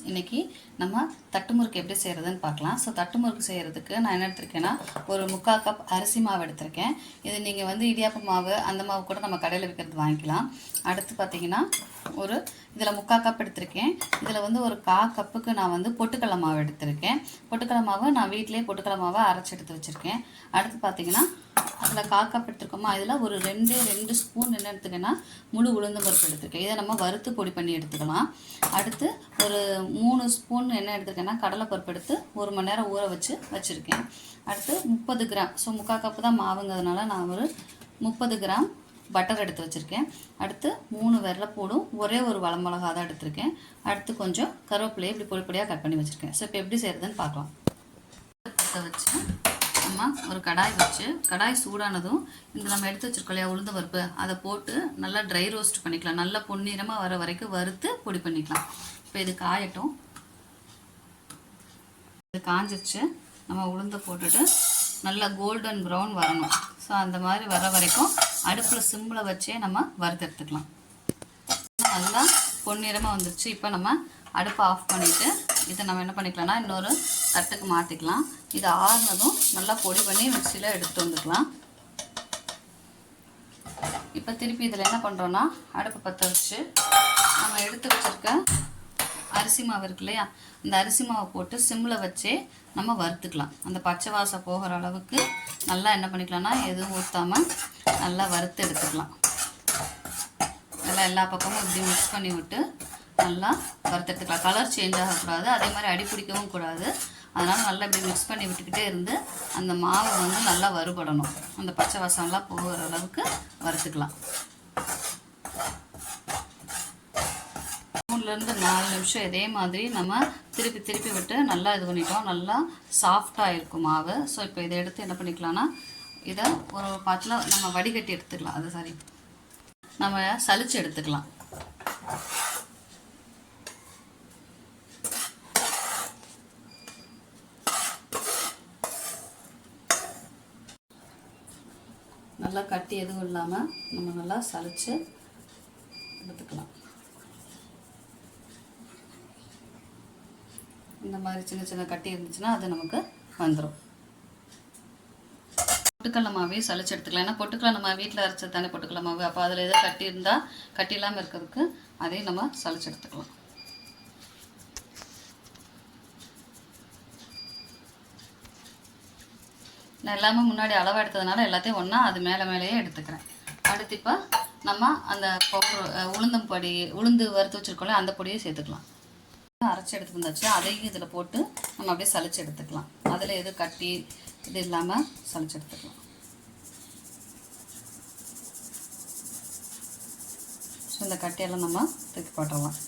இன்றைக்கி நம்ம தட்டு முறுக்கு எப்படி செய்கிறதுன்னு பார்க்கலாம். ஸோ தட்டு முறுக்கு செய்கிறதுக்கு நான் என்ன எடுத்திருக்கேன்னா, ஒரு 3/4 கப் அரிசி மாவு எடுத்திருக்கேன். இது நீங்கள் வந்து இடியாப்ப மாவு அந்த மாவு கூட நம்ம கடையில் விற்கிறது வாங்கிக்கலாம். அடுத்து பார்த்திங்கன்னா இதில் 3/4 கப் எடுத்திருக்கேன். இதில் வந்து ஒரு 1/4 கப்புக்கு நான் வந்து பொட்டுக்கடலை மாவு எடுத்திருக்கேன். பொட்டுக்கடலை மாவு நான் வீட்டிலே பொட்டுக்கடலை மாவை அரைச்சி எடுத்து வச்சுருக்கேன். அடுத்து பார்த்திங்கன்னா அதில் 1/4 கப் எடுத்துருக்கோமா, இதில் ஒரு 2 ஸ்பூன் என்ன எடுத்துக்கேன்னா முழு உளுந்து பருப்பு எடுத்துருக்கேன். இதை நம்ம வறுத்து பொடி பண்ணி எடுத்துக்கலாம். அடுத்து ஒரு 3 ஸ்பூன் என்ன எடுத்துருக்கேன்னா கடலைப்பருப்பு எடுத்து 1 மணி நேரம் ஊற வச்சுருக்கேன். அடுத்து 30 கிராம், ஸோ 3/4 கப்பு தான் மாவுங்கிறதுனால நான் ஒரு 30 கிராம் பட்டர் எடுத்து வச்சுருக்கேன். அடுத்து 3 வெள்ளைப்பூடும் ஒரே ஒரு வரமிளகா தான் எடுத்திருக்கேன். அடுத்து கொஞ்சம் கருவேப்பிலையை இப்படி பொடி பொடியாக கட் பண்ணி வச்சுருக்கேன். ஸோ இப்போ எப்படி செய்கிறதுன்னு பார்க்கலாம். பற்ற வச்சு நம்ம ஒரு கடாய் சூடானதும் இந்த நம்ம எடுத்து வச்சுருக்கோம் இல்லையா உளுந்த பருப்பு, அதை போட்டு நல்லா ட்ரை ரோஸ்ட் பண்ணிக்கலாம். நல்லா பொன்னிறமாக வர வரைக்கும் வறுத்து பொடி பண்ணிக்கலாம். இப்போ இது காயட்டும். இது காஞ்சிச்சு. நம்ம உளுந்தை போட்டுட்டு நல்லா கோல்டன் ப்ரௌன் வரணும். ஸோ அந்த மாதிரி வர வரைக்கும் அடுப்பில் சிம்மில் வச்சே நம்ம வறுத்து எடுத்துக்கலாம். நல்லா பொன்னிறமாக வந்துருச்சு. இப்போ நம்ம அடுப்பை ஆஃப் பண்ணிவிட்டு இதை நம்ம என்ன பண்ணிக்கலாம்னா இன்னொரு தட்டுக்கு மாற்றிக்கலாம். இது ஆறுனதும் நல்லா பொடி பண்ணி மிக்சியில் எடுத்துகிட்டு வந்துக்கலாம். இப்போ திருப்பி இதில் என்ன பண்ணுறோன்னா அடுப்பை பற்ற வச்சு நம்ம எடுத்து வச்சுருக்க அரிசி மாவு இருக்கு இல்லையா, அந்த அரிசி மாவை போட்டு சிம்மில் வச்சே நம்ம வறுத்துக்கலாம். அந்த பச்சை வாசம் போகிற அளவுக்கு நல்லா என்ன பண்ணிக்கலாம்னா எதுவும் ஊற்றாமல் நல்லா வறுத்து எடுத்துக்கலாம். நல்லா எல்லா பக்கமும் இப்படி மிக்ஸ் பண்ணி விட்டு நல்லா வறுத்து எடுத்துக்கலாம். கலர் சேஞ்ச் ஆகக்கூடாது, அதே மாதிரி அடி பிடிக்கவும் கூடாது. அதனால் நல்லா இப்படி மிக்ஸ் பண்ணி விட்டுக்கிட்டே இருந்து அந்த மாவு வந்து நல்லா வறுபடணும். அந்த பச்சை வாசம்லாம் போகிற அளவுக்கு வறுத்துக்கலாம். 3லேருந்து 4 நிமிஷம் இதே மாதிரி நம்ம திருப்பி விட்டு நல்லா இது பண்ணிட்டோம். நல்லா சாஃப்டாக இருக்கும் மாவு. ஸோ இப்போ இதை எடுத்து என்ன பண்ணிக்கலாம்னா இதை ஒரு பாத்தில் நம்ம வடிகட்டி எடுத்துக்கலாம். அது நம்ம சலிச்சு எடுத்துக்கலாம். நல்லா கட்டி எதுவும் இல்லாமல் நம்ம நல்லா சலிச்சு எடுத்துக்கலாம். இந்த மாதிரி சின்ன கட்டி இருந்துச்சுன்னா அது நமக்கு வந்துடும். பொட்டுக்கடலை மாவே சலிச்சு எடுத்துக்கலாம். ஏன்னா பொட்டுக்கடலை நம்ம வீட்டில் அரைச்சது தானே பொட்டுக்கடலை மாவு. அப்போ அதில் எதோ கட்டி இருந்தால் கட்டி இல்லாமல் இருக்கிறதுக்கு அதையும் நம்ம சலிச்சு எடுத்துக்கலாம். நான் எல்லாமே முன்னாடி அளவாக எடுத்ததுனால எல்லாத்தையும் ஒன்றா அது மேலேயே எடுத்துக்கிறேன். அடுத்து இப்போ நம்ம அந்த உளுந்து வறுத்து வச்சுருக்கோம்ல அந்த பொடியை சேர்த்துக்கலாம். அரைச்சி எடுத்து வந்தாச்சு. அதையும் இதில் போட்டு நம்ம அப்படியே சலிச்சு எடுத்துக்கலாம். அதில் எது கட்டி இது இல்லாமல் சலிச்சு எடுத்துக்கலாம். ஸோ இந்த கட்டியெல்லாம் நம்ம தூக்கி போட்டுடலாம்.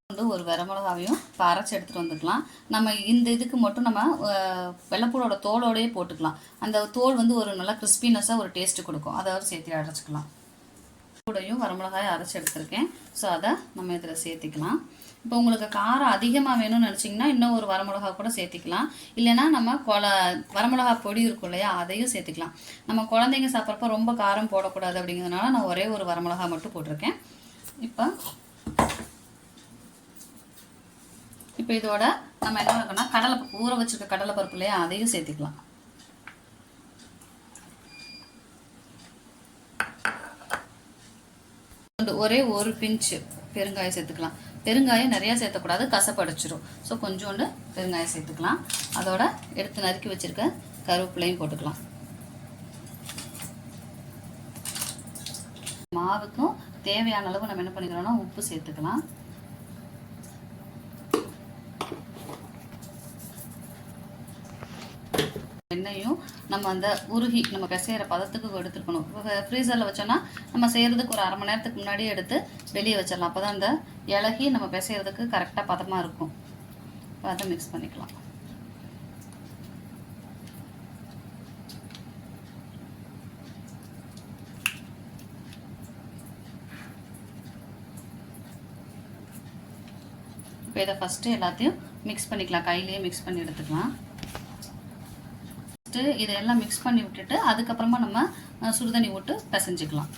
வந்து ஒரு வரமிளகாவையும் இப்போ அரைச்சி எடுத்துகிட்டு வந்துக்கலாம். நம்ம இந்த இதுக்கு மட்டும் நம்ம வெள்ளைப்பூடோட தோலோடையே போட்டுக்கலாம். அந்த தோல் வந்து ஒரு நல்லா கிறிஸ்பினஸாக ஒரு டேஸ்ட்டு கொடுக்கும். அதாவது சேர்த்து அரைச்சிக்கலாம். கூடையும் வரமிளகாயை அரைச்சி எடுத்துருக்கேன். ஸோ அதை நம்ம இதில் சேர்த்திக்கலாம். இப்போ உங்களுக்கு காரம் அதிகமாக வேணும்னு நினச்சிங்கன்னா இன்னும் ஒரு வரமிளகா கூட சேர்த்திக்கலாம். இல்லைன்னா நம்ம வரமிளகா பொடி இருக்கும் இல்லையா, அதையும் சேர்த்துக்கலாம். நம்ம குழந்தைங்க சாப்பிட்றப்ப ரொம்ப காரம் போடக்கூடாது அப்படிங்கிறதுனால நான் ஒரே ஒரு வரமிளகா மட்டும் போட்டிருக்கேன். இப்போ இதோட நம்ம என்ன பண்ணோம்னா ஊற வச்சுருக்க கடலைப்பருப்பு இல்லையா, அதையும் சேர்த்துக்கலாம். ஒரே ஒரு பிஞ்சு பெருங்காயம் சேர்த்துக்கலாம். பெருங்காயம் நிறையா சேர்த்தக்கூடாது, கசப்படைச்சிரும். ஸோ கொஞ்சோண்டு பெருங்காயம் சேர்த்துக்கலாம். அதோட எடுத்து நறுக்கி வச்சுருக்க கருவேப்பிலையும் போட்டுக்கலாம். மாவுக்கும் தேவையான அளவு நம்ம என்ன பண்ணிக்கிறோம்னா உப்பு சேர்த்துக்கலாம். எண்ணெயும் நம்ம அந்த உருகி நம்ம பிசைகிற பதத்துக்கு எடுத்துருக்கணும். ஃப்ரீசரில் வச்சோன்னா நம்ம செய்கிறதுக்கு ஒரு 1/2 மணி நேரத்துக்கு முன்னாடியே எடுத்து வெளியே வச்சிடலாம். அப்போ தான் அந்த இலகி நம்ம பிசைகிறதுக்கு கரெக்டாக பதமாக இருக்கும். அதை மிக்ஸ் பண்ணிக்கலாம். இப்போ இதை ஃபஸ்ட்டு எல்லாத்தையும் மிக்ஸ் பண்ணிக்கலாம். கையிலேயே மிக்ஸ் பண்ணி எடுத்துக்கலாம். இதெல்லாம் மிக்ஸ் பண்ணி விட்டுட்டு அதுக்கப்புறமா நம்ம சுடுதண்ணி விட்டு பிசைஞ்சிக்கலாம்.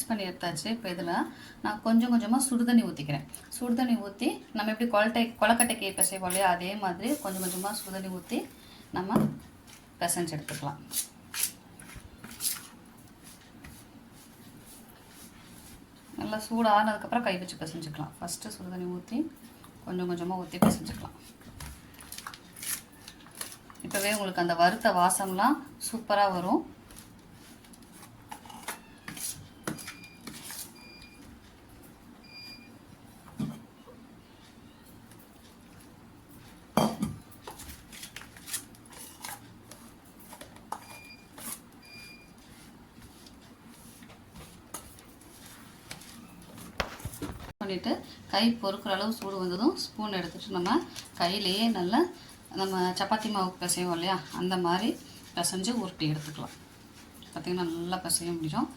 பண்ணி எடுத்தாச்சு. இப்போ இதில் நான் கொஞ்சம் கொஞ்சமாக சுடுதண்ணி ஊற்றிக்கிறேன். சுடுதண்ணி ஊற்றி நம்ம எப்படி கொலக்கட்டைக்கு பிசைவோம் இல்லையா, அதே மாதிரி கொஞ்சம் கொஞ்சமாக சுடுதண்ணி ஊற்றி நம்ம பிசைஞ்சு எடுத்துக்கலாம். நல்லா சூடானதுக்கப்புறம் கை வச்சு பிசைஞ்சுக்கலாம். ஃபஸ்ட்டு சுடுதண்ணி ஊற்றி கொஞ்சம் கொஞ்சமாக ஊற்றி பிசைஞ்சுக்கலாம். இப்போவே உங்களுக்கு அந்த வறுத்த வாசம்லாம் சூப்பராக வரும். பண்ணிவிட்டு கை பொறுக்கிற அளவு சூடு வந்ததும் ஸ்பூன் எடுத்துகிட்டு நம்ம கையிலேயே நல்லா நம்ம சப்பாத்தி மாவு பிசைவோம் இல்லையா, அந்த மாதிரி பிசைஞ்சு உருட்டி எடுத்துக்கலாம். பார்த்திங்கன்னா நல்லா பிசைய முடியும்.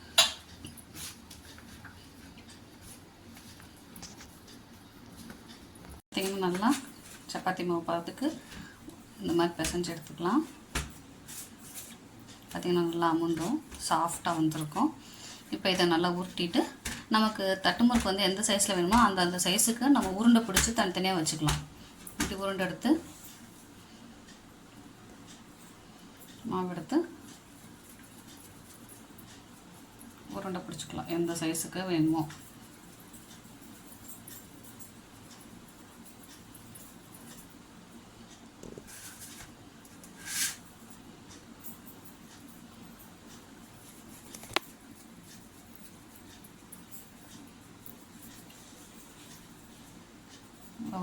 பார்த்திங்கன்னா நல்லா சப்பாத்தி மாவு பார்த்துக்கு இந்த மாதிரி பிசைஞ்சு எடுத்துக்கலாம். பார்த்திங்கன்னா நல்லா அமுண்டும் சாஃப்டாக வந்திருக்கும். இப்போ இதை நல்லா உருட்டிட்டு நமக்கு தட்டு முறுக்கு வந்து எந்த சைஸில் வேணுமோ அந்த சைஸுக்கு நம்ம உருண்டை பிடிச்சி தனித்தனியாக வச்சுக்கலாம். இப்படி உருண்டை எடுத்து மாவு எடுத்து உருண்டை பிடிச்சிக்கலாம் எந்த சைஸுக்கு வேணுமோ.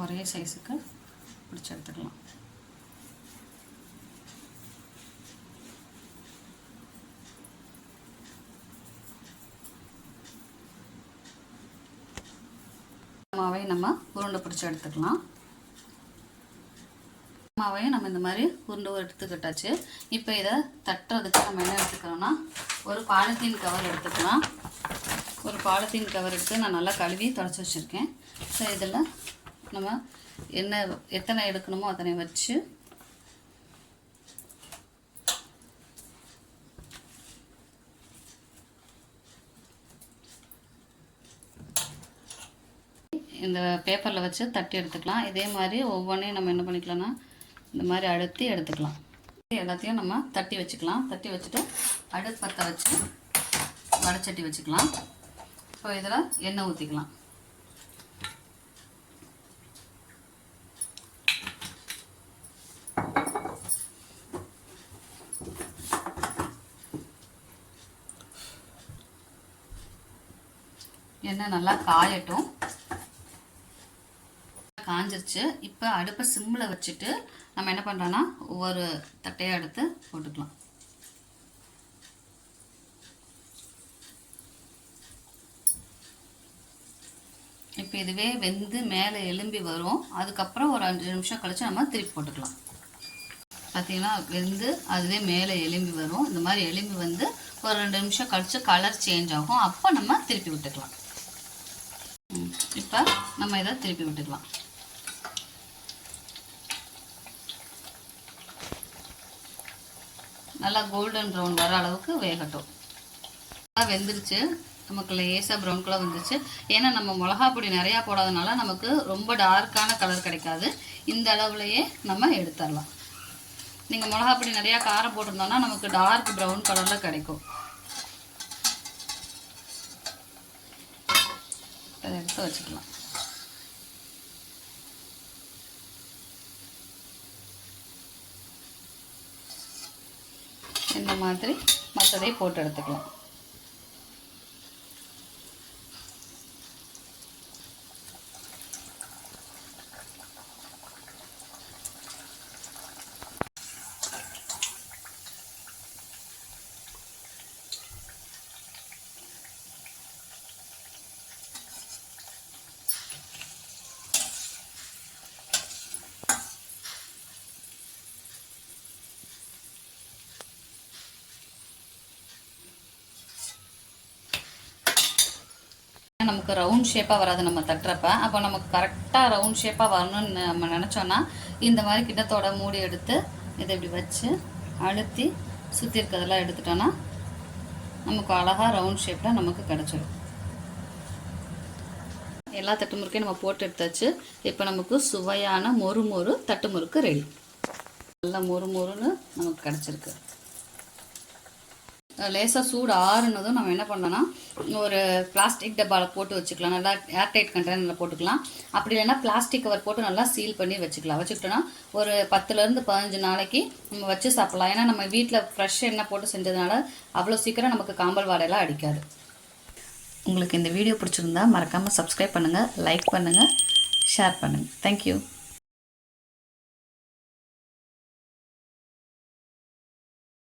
ஒரே சைஸுக்கு பிடிச்சி எடுத்துக்கலாம். மாவை நம்ம உருண்டை பிடிச்சி எடுத்துக்கலாம். மாவையும் நம்ம இந்த மாதிரி உருண்டை எடுத்துக்கிட்டாச்சு. இப்போ இதை தட்டுறதுக்கு நம்ம என்ன எடுத்துக்கிறோம்னா ஒரு பாலித்தீன் கவர் எடுத்துக்கலாம். ஒரு பாலித்தீன் கவர் எடுத்து நான் நல்லா கழுவி தொடச்சி வச்சுருக்கேன். ஸோ இதில் நம்ம எத்தனை எடுக்கணுமோ அத்தனை வச்சு இந்த பேப்பரில் வச்சு தட்டி எடுத்துக்கலாம். இதே மாதிரி ஒவ்வொன்றையும் நம்ம என்ன பண்ணிக்கலாம்னா இந்த மாதிரி அழுத்தி எடுத்துக்கலாம். எல்லாத்தையும் நம்ம தட்டி வச்சுக்கலாம். தட்டி வச்சுட்டு அடுப்பு பற்ற வச்சு வடைச்சட்டி வச்சுக்கலாம். இப்போ இதில் எண்ணெய் ஊற்றிக்கலாம். எண்ணெய் நல்லா காயட்டும். காஞ்சிருச்சு. இப்போ அடுப்பை சிம்மில் வச்சுட்டு நம்ம என்ன பண்ணுறோன்னா ஒவ்வொரு தட்டையாக எடுத்து போட்டுக்கலாம். இப்போ இதுவே வெந்து மேலே எலும்பி வரும். அதுக்கப்புறம் ஒரு 5 நிமிஷம் கழித்து நம்ம திருப்பி போட்டுக்கலாம். பார்த்திங்கன்னா வெந்து அதுவே மேலே எலும்பி வரும். இந்த மாதிரி எலும்பி வந்து ஒரு 2 நிமிஷம் கழித்து கலர் சேஞ்ச் ஆகும். அப்போ நம்ம திருப்பி விட்டுக்கலாம். இப்போ நம்ம இதை திருப்பி விட்டுக்கலாம். நல்லா கோல்டன் ப்ரௌன் வர அளவுக்கு வேகட்டும். வெந்துருச்சு. நமக்கு லேசாக ப்ரௌன் கலர் வந்துருச்சு. ஏன்னா நம்ம மிளகா பொடி நிறையா போடாதனால நமக்கு ரொம்ப டார்க்கான கலர் கிடைக்காது. இந்த அளவுலையே நம்ம எடுத்துடலாம். நீங்கள் மிளகா பொடி நிறையா காரம் போட்டிருந்தோன்னா நமக்கு டார்க் ப்ரௌன் கலரில் கிடைக்கும். அதை எடுத்து வச்சுக்கலாம். இந்த மாதிரி மற்றதை போட்டு எடுத்துக்கலாம். நமக்கு ரவுண்ட் ஷேப்பாக வராது நம்ம தட்டுறப்ப. அப்போ நமக்கு கரெக்டாக ரவுண்ட் ஷேப்பாக வரணும்னு நம்ம நினச்சோன்னா இந்த மாதிரி கிண்ணத்தோட மூடி எடுத்து இதை இப்படி வச்சு அழுத்தி சுற்றி இருக்கிறதெல்லாம் எடுத்துட்டோன்னா நமக்கு அழகாக ரவுண்ட் ஷேப்பில் நமக்கு கிடச்சிடும். எல்லா தட்டு முறுக்கையும் நம்ம போட்டு எடுத்தாச்சு. இப்போ நமக்கு சுவையான மொறு மொறு தட்டு முறுக்கு ரெடி. நல்லா மொறு மொறுன்னு நமக்கு கிடச்சிருக்கு. லேசாக சூடு ஆறுனதும் நம்ம என்ன பண்ணோன்னா ஒரு பிளாஸ்டிக் டப்பாவில் போட்டு வச்சுக்கலாம். நல்லா ஏர்டைட் கண்டெய்னரில் போட்டுக்கலாம். அப்படி இல்லைன்னா பிளாஸ்டிக் கவர் போட்டு நல்லா சீல் பண்ணி வச்சுக்கலாம். வச்சுக்கிட்டோன்னா ஒரு 10லேருந்து 15 நாளைக்கு நம்ம வச்சு சாப்பிட்லாம். ஏன்னா நம்ம வீட்டில் ஃப்ரெஷ் எண்ணெய் போட்டு செஞ்சதுனால அவ்வளோ சீக்கிரம் நமக்கு காம்பல் வாடையெல்லாம் அடிக்காது. உங்களுக்கு இந்த வீடியோ பிடிச்சிருந்தா மறக்காமல் சப்ஸ்கிரைப் பண்ணுங்கள், லைக் பண்ணுங்கள், ஷேர் பண்ணுங்கள். தேங்க்யூ.